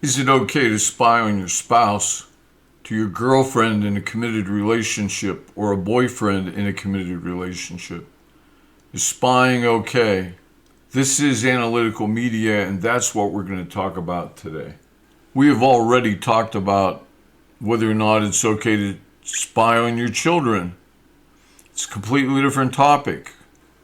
Is it okay to spy on your spouse, to your girlfriend in a committed relationship, or a boyfriend in a committed relationship? Is spying okay? This is Analytical Media, and that's what we're going to talk about today. We have already talked about whether or not it's okay to spy on your children. It's a completely different topic.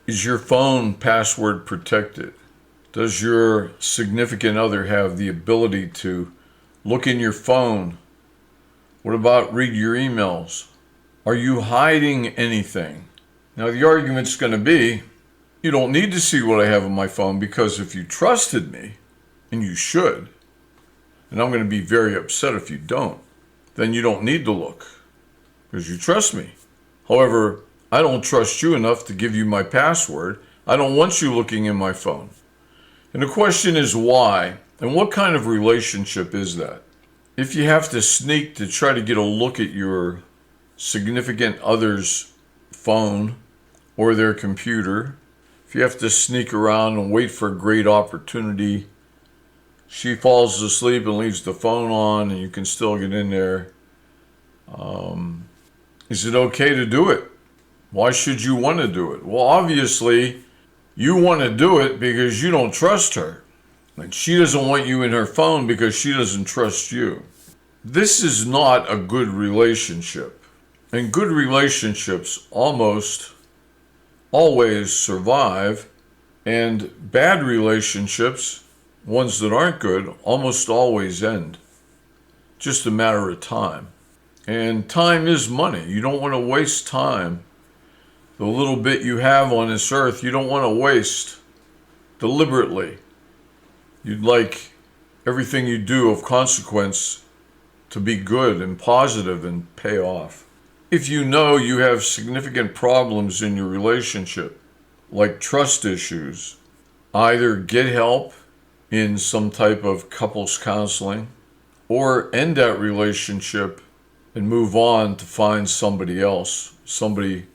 Is your phone password protected? Does your significant other have the ability to look in your phone? What about read your emails? Are you hiding anything? Now, the argument's going to be, you don't need to see what I have on my phone, because if you trusted me, and you should, and I'm going to be very upset if you don't, then you don't need to look, because you trust me. However, I don't trust you enough to give you my password. I don't want you looking in my phone. And the question is why, and what kind of relationship is that? If you have to sneak to try to get a look at your significant other's phone or their computer, if you have to sneak around and wait for a great opportunity, she falls asleep and leaves the phone on and you can still get in there, is it okay to do it? Why should you want to do it? Well, obviously, you want to do it because you don't trust her. And she doesn't want you in her phone because she doesn't trust you. This is not a good relationship. And good relationships almost always survive. And bad relationships, ones that aren't good, almost always end. Just a matter of time. And time is money. You don't want to waste time. The little bit you have on this earth, you don't want to waste deliberately. You'd like everything you do of consequence to be good and positive and pay off. If you know you have significant problems in your relationship, like trust issues, either get help in some type of couples counseling or end that relationship and move on to find somebody else, somebody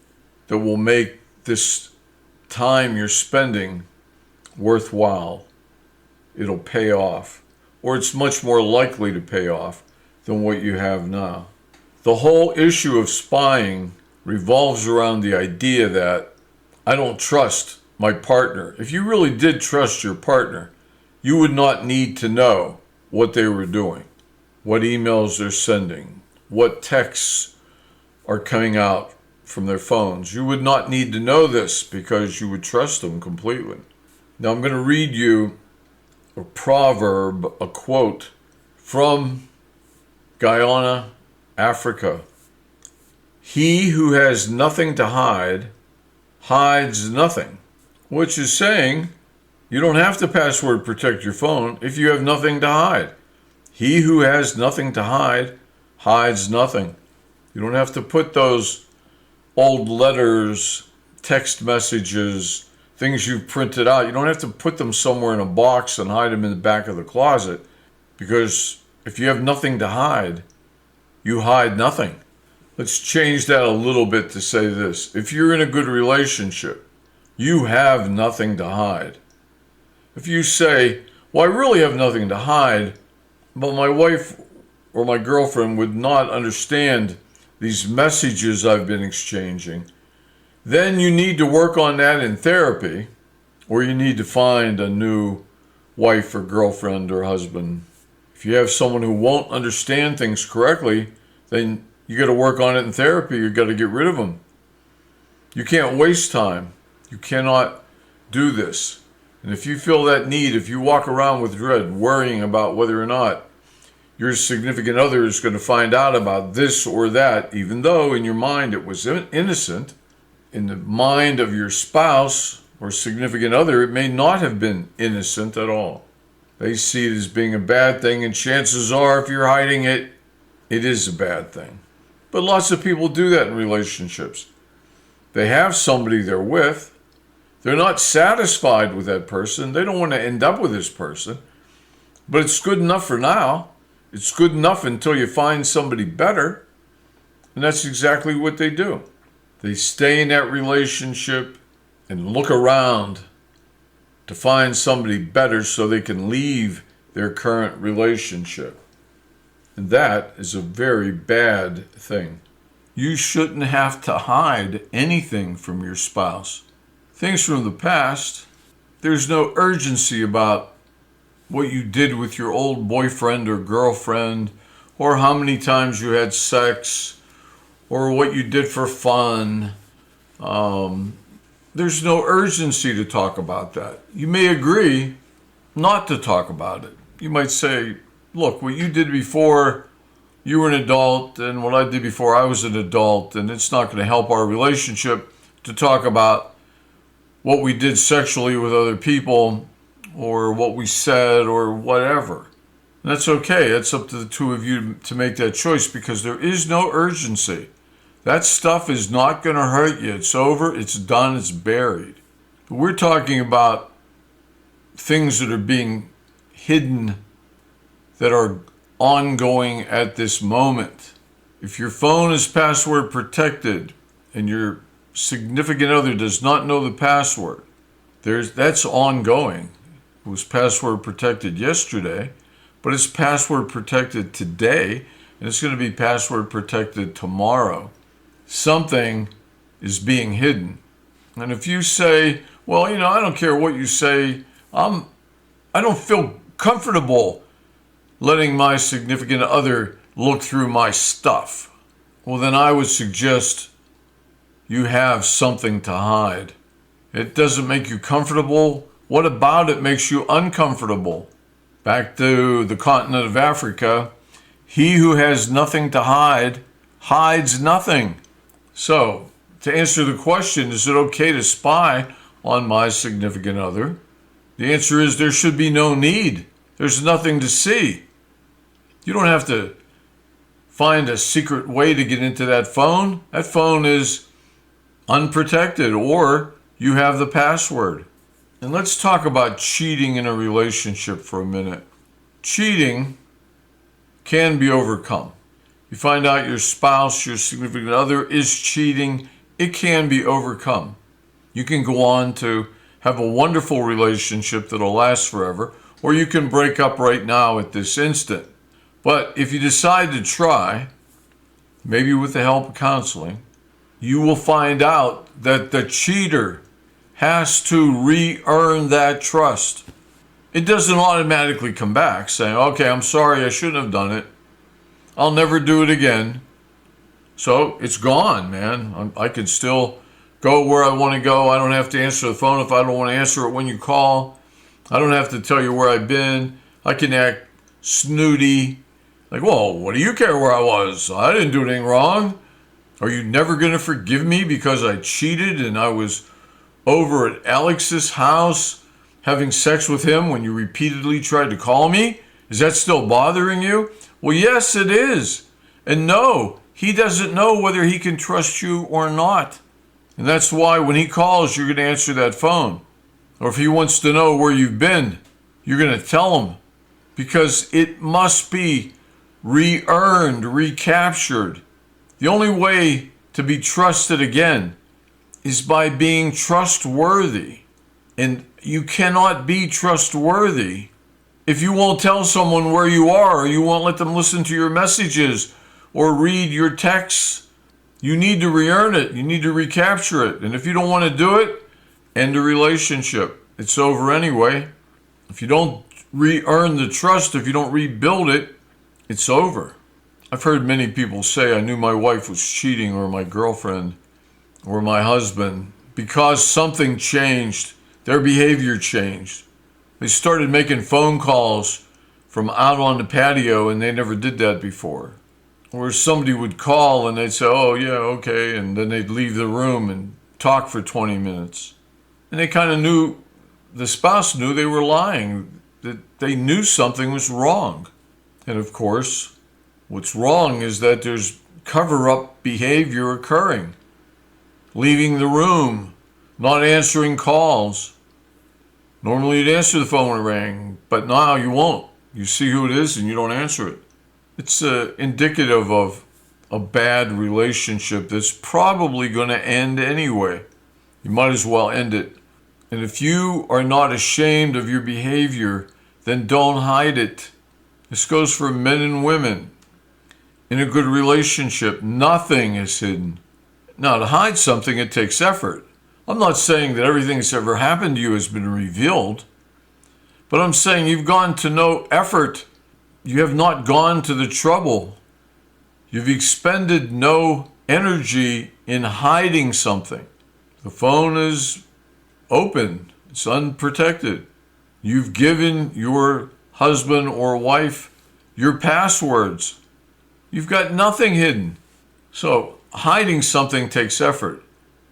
that will make this time you're spending worthwhile. It'll pay off, or it's much more likely to pay off than what you have now. The whole issue of spying revolves around the idea that I don't trust my partner. If you really did trust your partner, you would not need to know what they were doing, what emails they're sending, what texts are coming out from their phones. You would not need to know this because you would trust them completely. Now I'm going to read you a proverb, a quote from Guyana, Africa. He who has nothing to hide hides nothing, which is saying you don't have to password protect your phone if you have nothing to hide. He who has nothing to hide hides nothing. You don't have to put those old letters, text messages, things you've printed out. You don't have to put them somewhere in a box and hide them in the back of the closet, because if you have nothing to hide, you hide nothing. Let's change that a little bit to say this. If you're in a good relationship, you have nothing to hide. If you say, well, I really have nothing to hide, but my wife or my girlfriend would not understand these messages I've been exchanging, then you need to work on that in therapy, or you need to find a new wife or girlfriend or husband. If you have someone who won't understand things correctly, then you got to work on it in therapy. You got to get rid of them. You can't waste time. You cannot do this. And if you feel that need, if you walk around with dread, worrying about whether or not your significant other is going to find out about this or that, even though in your mind it was innocent, in the mind of your spouse or significant other, it may not have been innocent at all. They see it as being a bad thing, and chances are, if you're hiding it, it is a bad thing. But lots of people do that in relationships. They have somebody they're with. They're not satisfied with that person. They don't want to end up with this person. But it's good enough for now. It's good enough until you find somebody better. And that's exactly what they do. They stay in that relationship and look around to find somebody better so they can leave their current relationship. And that is a very bad thing. You shouldn't have to hide anything from your spouse. Things from the past, there's no urgency about what you did with your old boyfriend or girlfriend, or how many times you had sex, or what you did for fun. There's no urgency to talk about that. You may agree not to talk about it. You might say, look, what you did before, you were an adult, and what I did before, I was an adult, and it's not going to help our relationship to talk about what we did sexually with other people, or what we said, or whatever. And that's okay. It's up to the two of you to make that choice, because there is no urgency. That stuff is not going to hurt you. It's over. It's done. It's buried. But we're talking about things that are being hidden, that are ongoing at this moment. If your phone is password protected and your significant other does not know the password, that's ongoing. It was password protected yesterday, but it's password protected today, and it's going to be password protected tomorrow. Something is being hidden. And if you say, well, I don't care what you say, I don't feel comfortable letting my significant other look through my stuff, well, then I would suggest you have something to hide. It doesn't make you comfortable. What about it makes you uncomfortable? Back to the continent of Africa, he who has nothing to hide hides nothing. So, to answer the question, is it okay to spy on my significant other? The answer is there should be no need. There's nothing to see. You don't have to find a secret way to get into that phone. That phone is unprotected, or you have the password. And let's talk about cheating in a relationship for a minute. Cheating can be overcome. You find out your spouse, your significant other is cheating, it can be overcome. You can go on to have a wonderful relationship that'll last forever, or you can break up right now at this instant. But if you decide to try, maybe with the help of counseling, you will find out that the cheater has to re-earn that trust. It doesn't automatically come back saying, okay, I'm sorry, I shouldn't have done it. I'll never do it again. So it's gone, man. I can still go where I want to go. I don't have to answer the phone if I don't want to answer it when you call. I don't have to tell you where I've been. I can act snooty. Like, well, what do you care where I was? I didn't do anything wrong. Are you never going to forgive me because I cheated and I was over at Alex's house having sex with him when you repeatedly tried to call me? Is that still bothering you? Well, yes, it is. And no, he doesn't know whether he can trust you or not. And that's why when he calls, you're going to answer that phone. Or if he wants to know where you've been, you're going to tell him. Because it must be re-earned, recaptured. The only way to be trusted again is by being trustworthy. And you cannot be trustworthy if you won't tell someone where you are, or you won't let them listen to your messages or read your texts. You need to re-earn it. You need to recapture it. And if you don't want to do it, end the relationship. It's over anyway. If you don't re-earn the trust, if you don't rebuild it, it's over. I've heard many people say, I knew my wife was cheating, or my girlfriend, or my husband, because something changed. Their behavior changed. They started making phone calls from out on the patio, and they never did that before. Or somebody would call and they'd say, oh yeah, okay, and then they'd leave the room and talk for 20 minutes. And they kind of knew, the spouse knew they were lying, that they knew something was wrong. And of course, what's wrong is that there's cover-up behavior occurring. Leaving the room, not answering calls. Normally you'd answer the phone when it rang, but now you won't. You see who it is and you don't answer it. It's indicative of a bad relationship that's probably going to end anyway. You might as well end it. And if you are not ashamed of your behavior, then don't hide it. This goes for men and women. In a good relationship, nothing is hidden. Now, to hide something, it takes effort. I'm not saying that everything that's ever happened to you has been revealed, but I'm saying you've gone to no effort. You have not gone to the trouble. You've expended no energy in hiding something. The phone is open. It's unprotected. You've given your husband or wife your passwords. You've got nothing hidden. So hiding something takes effort.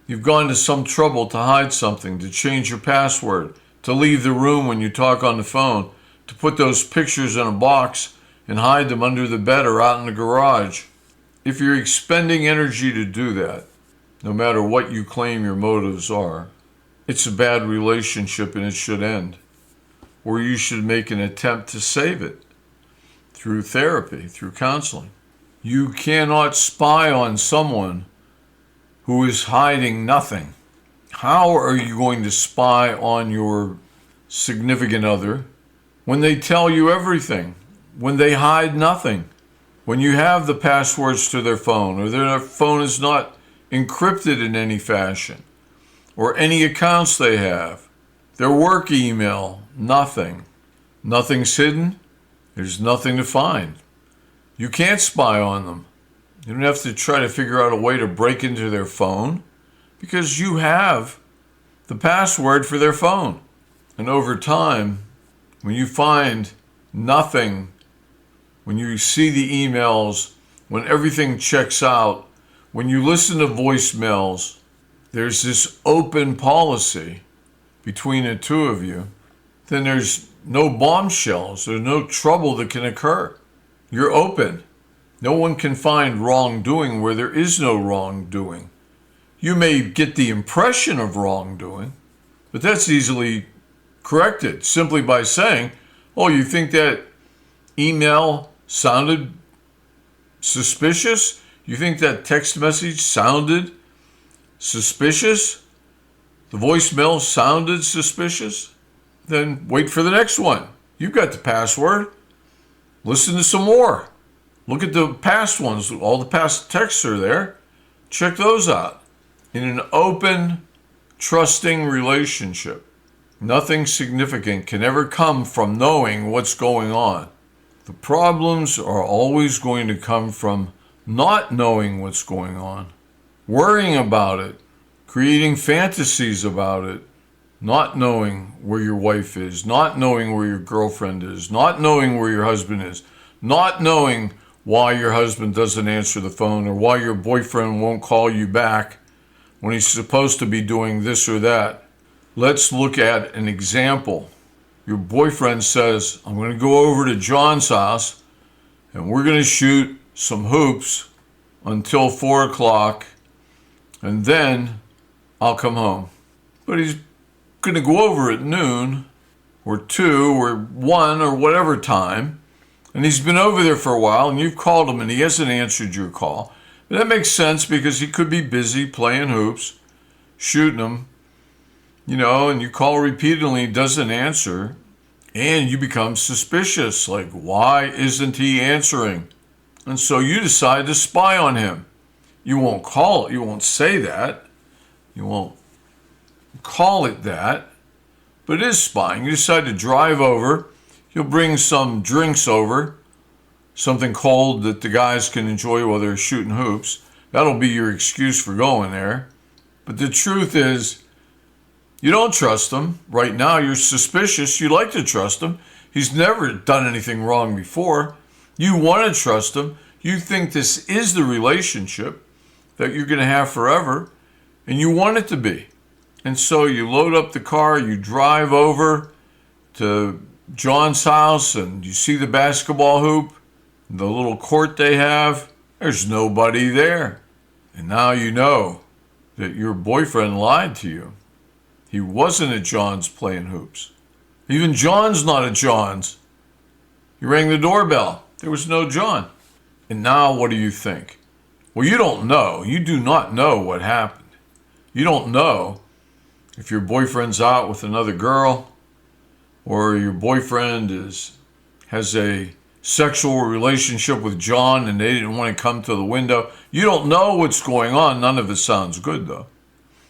You've gone to some trouble to hide something, to change your password, to leave the room when you talk on the phone, to put those pictures in a box and hide them under the bed or out in the garage. If you're expending energy to do that, no matter what you claim your motives are, it's a bad relationship and it should end. Or you should make an attempt to save it through therapy, through counseling. You cannot spy on someone who is hiding nothing. How are you going to spy on your significant other when they tell you everything, when they hide nothing, when you have the passwords to their phone or their phone is not encrypted in any fashion, or any accounts they have, their work email, nothing. Nothing's hidden. There's nothing to find. You can't spy on them. You don't have to try to figure out a way to break into their phone because you have the password for their phone. And over time, when you find nothing, when you see the emails, when everything checks out, when you listen to voicemails, there's this open policy between the two of you, then there's no bombshells, there's no trouble that can occur. You're open. No one can find wrongdoing where there is no wrongdoing. You may get the impression of wrongdoing, but that's easily corrected simply by saying, oh, you think that email sounded suspicious? You think that text message sounded suspicious? The voicemail sounded suspicious? Then wait for the next one. You've got the password. Listen to some more. Look at the past ones. All the past texts are there. Check those out. In an open, trusting relationship, nothing significant can ever come from knowing what's going on. The problems are always going to come from not knowing what's going on, worrying about it, creating fantasies about it, not knowing where your wife is, not knowing where your girlfriend is, not knowing where your husband is, not knowing why your husband doesn't answer the phone or why your boyfriend won't call you back when he's supposed to be doing this or that. Let's look at an example. Your boyfriend says, I'm going to go over to John's house and we're going to shoot some hoops until 4 o'clock and then I'll come home. But he's going to go over at noon or 2 or 1 or whatever time, and he's been over there for a while and you've called him and he hasn't answered your call. But that makes sense because he could be busy playing hoops, shooting them, and you call repeatedly, he doesn't answer, and you become suspicious, like, why isn't he answering? And so you decide to spy on him. You won't call it, you won't say that, you won't call it that, but it is spying. You decide to drive over, you'll bring some drinks over, something cold that the guys can enjoy while they're shooting hoops. That'll be your excuse for going there. But the truth is, you don't trust him. Right now, you're suspicious. You like to trust him. He's never done anything wrong before. You want to trust him. You think this is the relationship that you're going to have forever, and you want it to be. And so you load up the car, you drive over to John's house, and you see the basketball hoop, the little court they have. There's nobody there. And now you know that your boyfriend lied to you. He wasn't at John's playing hoops. Even John's not at John's. You rang the doorbell. There was no John. And now what do you think? Well, you don't know. You do not know what happened. You don't know if your boyfriend's out with another girl, or your boyfriend has a sexual relationship with John and they didn't want to come to the window. You don't know what's going on. None of it sounds good, though.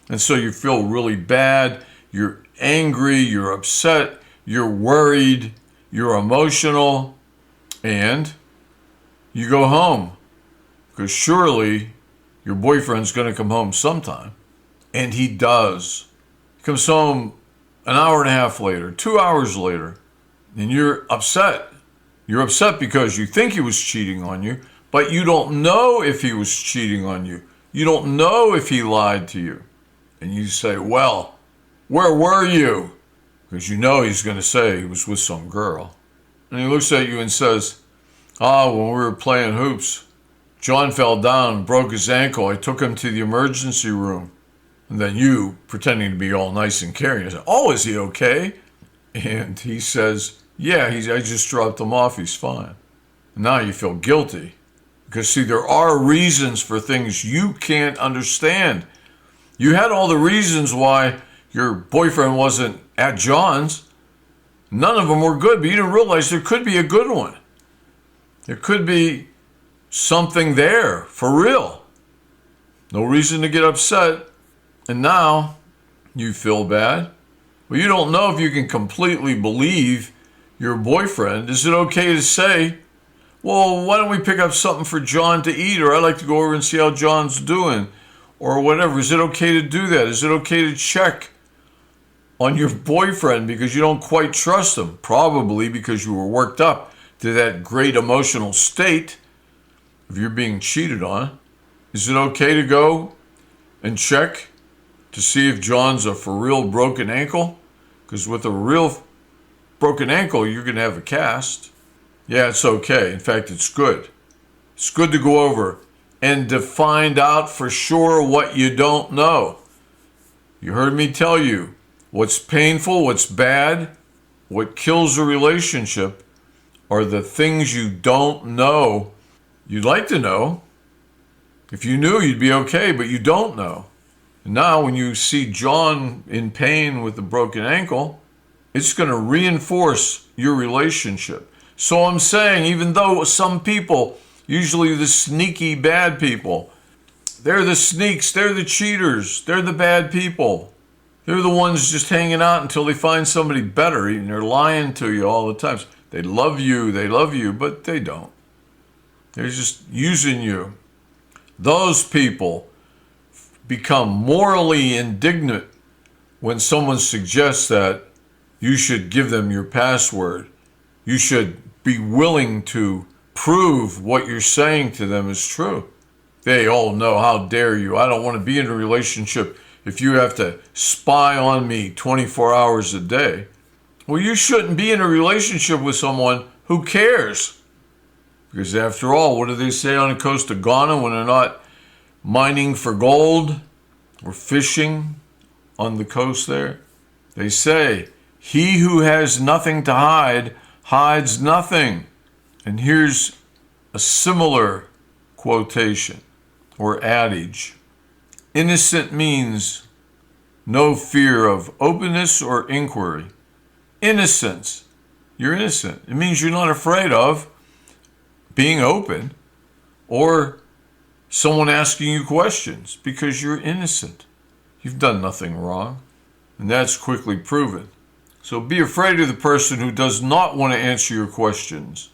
And so you feel really bad. You're angry. You're upset. You're worried. You're emotional. And you go home. Because surely your boyfriend's going to come home sometime. And he does. He comes home an hour and a half later, 2 hours later, and you're upset. You're upset because you think he was cheating on you, but you don't know if he was cheating on you. You don't know if he lied to you. And you say, well, where were you? Because you know he's going to say he was with some girl. And he looks at you and says, when we were playing hoops, John fell down and broke his ankle. I took him to the emergency room. And then you, pretending to be all nice and caring, say, is he okay? And he says, yeah, I just dropped him off. He's fine. And now you feel guilty. Because, see, there are reasons for things you can't understand. You had all the reasons why your boyfriend wasn't at John's. None of them were good, but you didn't realize there could be a good one. There could be something there for real. No reason to get upset. And now you feel bad. Well, you don't know if you can completely believe your boyfriend. Is it okay to say, well, why don't we pick up something for John to eat? Or I'd like to go over and see how John's doing. Or whatever. Is it okay to do that? Is it okay to check on your boyfriend because you don't quite trust him? Probably because you were worked up to that great emotional state if you're being cheated on. Is it okay to go and check to see if John's a for real broken ankle? Because with a real broken ankle, you're going to have a cast. Yeah, it's okay. In fact, it's good. It's good to go over and to find out for sure what you don't know. You heard me tell you, what's painful, what's bad, what kills a relationship are the things you don't know. You'd like to know. If you knew, you'd be okay, but you don't know. And now when you see John in pain with a broken ankle, it's going to reinforce your relationship. So I'm saying, even though some people, usually the sneaky bad people, they're the sneaks, they're the cheaters, they're the bad people. They're the ones just hanging out until they find somebody better, and they're lying to you all the time. They love you, but they don't. They're just using you. Those people become morally indignant when someone suggests that you should give them your password. You should be willing to prove what you're saying to them is true. They all know, how dare you? I don't want to be in a relationship if you have to spy on me 24 hours a day. Well, you shouldn't be in a relationship with someone who cares. Because after all, what do they say on the coast of Ghana when they're not mining for gold or fishing on the coast there? They say, he who has nothing to hide hides nothing. And here's a similar quotation or adage. Innocent means no fear of openness or inquiry. Innocence. You're innocent. It means you're not afraid of being open or someone asking you questions because you're innocent. You've done nothing wrong. And that's quickly proven. So be afraid of the person who does not want to answer your questions,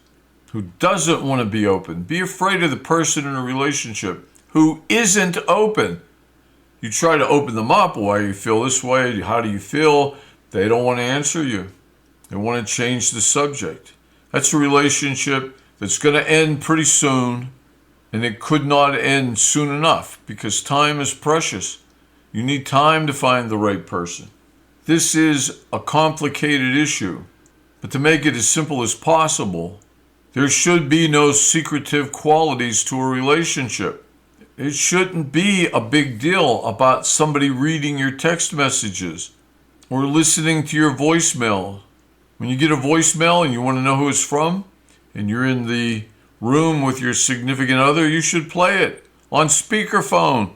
who doesn't want to be open. Be afraid of the person in a relationship who isn't open. You try to open them up. Why you feel this way? How do you feel? They don't want to answer you. They want to change the subject. That's a relationship that's going to end pretty soon, and it could not end soon enough because time is precious. You need time to find the right person. This is a complicated issue, but to make it as simple as possible, there should be no secretive qualities to a relationship. It shouldn't be a big deal about somebody reading your text messages or listening to your voicemail. When you get a voicemail and you want to know who it's from, and you're in the room with your significant other, you should play it on speakerphone.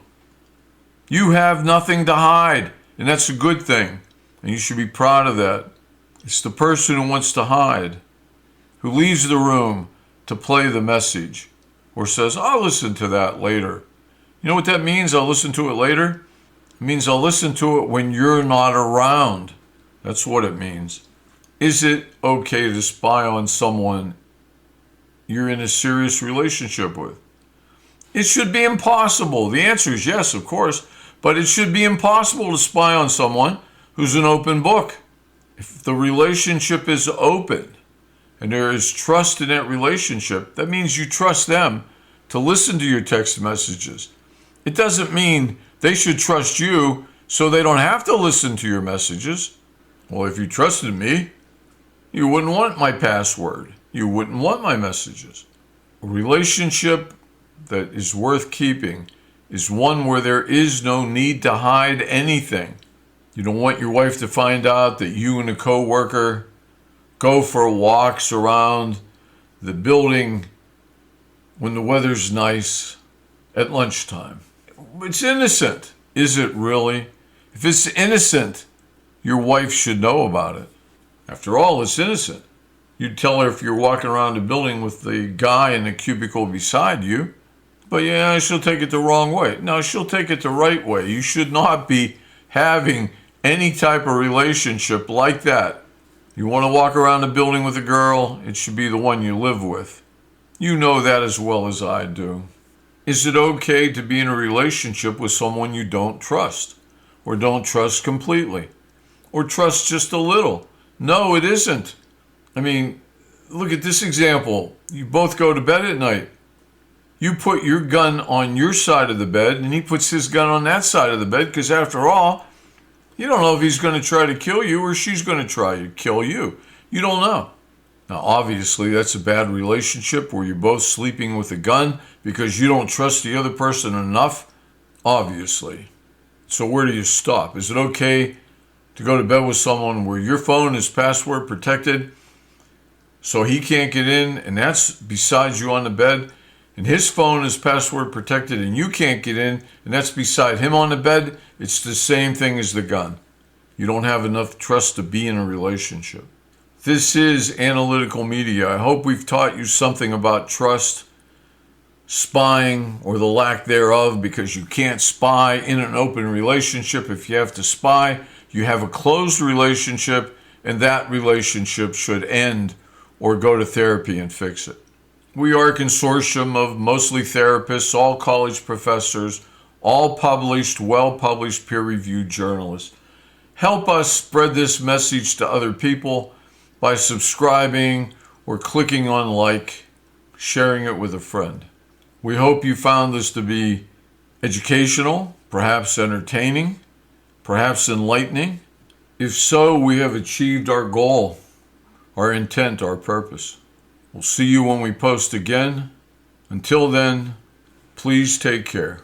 You have nothing to hide, and that's a good thing, and you should be proud of that. It's the person who wants to hide, who leaves the room to play the message, or says, I'll listen to that later. You know what that means, I'll listen to it later? It means I'll listen to it when you're not around. That's what it means. Is it okay to spy on someone you're in a serious relationship with? It should be impossible. The answer is yes, of course, but it should be impossible to spy on someone who's an open book. If the relationship is open and there is trust in that relationship, that means you trust them to listen to your text messages. It doesn't mean they should trust you so they don't have to listen to your messages. Well, if you trusted me, you wouldn't want my password. You wouldn't want my messages. A relationship that is worth keeping is one where there is no need to hide anything. You don't want your wife to find out that you and a coworker go for walks around the building when the weather's nice at lunchtime. It's innocent. Is it really? If it's innocent, your wife should know about it. After all, it's innocent. You'd tell her if you're walking around the building with the guy in the cubicle beside you. But yeah, she'll take it the wrong way. No, she'll take it the right way. You should not be having any type of relationship like that. You want to walk around the building with a girl, it should be the one you live with. You know that as well as I do. Is it okay to be in a relationship with someone you don't trust, or don't trust completely, or trust just a little? No, it isn't. I mean, look at this example. You both go to bed at night. You put your gun on your side of the bed, and he puts his gun on that side of the bed, because after all, you don't know if he's going to try to kill you or she's going to try to kill you. You don't know. Now, obviously, that's a bad relationship where you're both sleeping with a gun because you don't trust the other person enough, obviously. So where do you stop? Is it okay to go to bed with someone where your phone is password protected so he can't get in, and that's beside you on the bed, and his phone is password protected and you can't get in, and that's beside him on the bed? It's the same thing as the gun. You don't have enough trust to be in a relationship. This is Analytical Media. I hope we've taught you something about trust, spying, or the lack thereof, because you can't spy in an open relationship. If you have to spy, you have a closed relationship, and that relationship should end or go to therapy and fix it. We are a consortium of mostly therapists, all college professors, all published, well-published, peer-reviewed journalists. Help us spread this message to other people by subscribing or clicking on like, sharing it with a friend. We hope you found this to be educational, perhaps entertaining, perhaps enlightening. If so, we have achieved our goal, our intent, our purpose. We'll see you when we post again. Until then, please take care.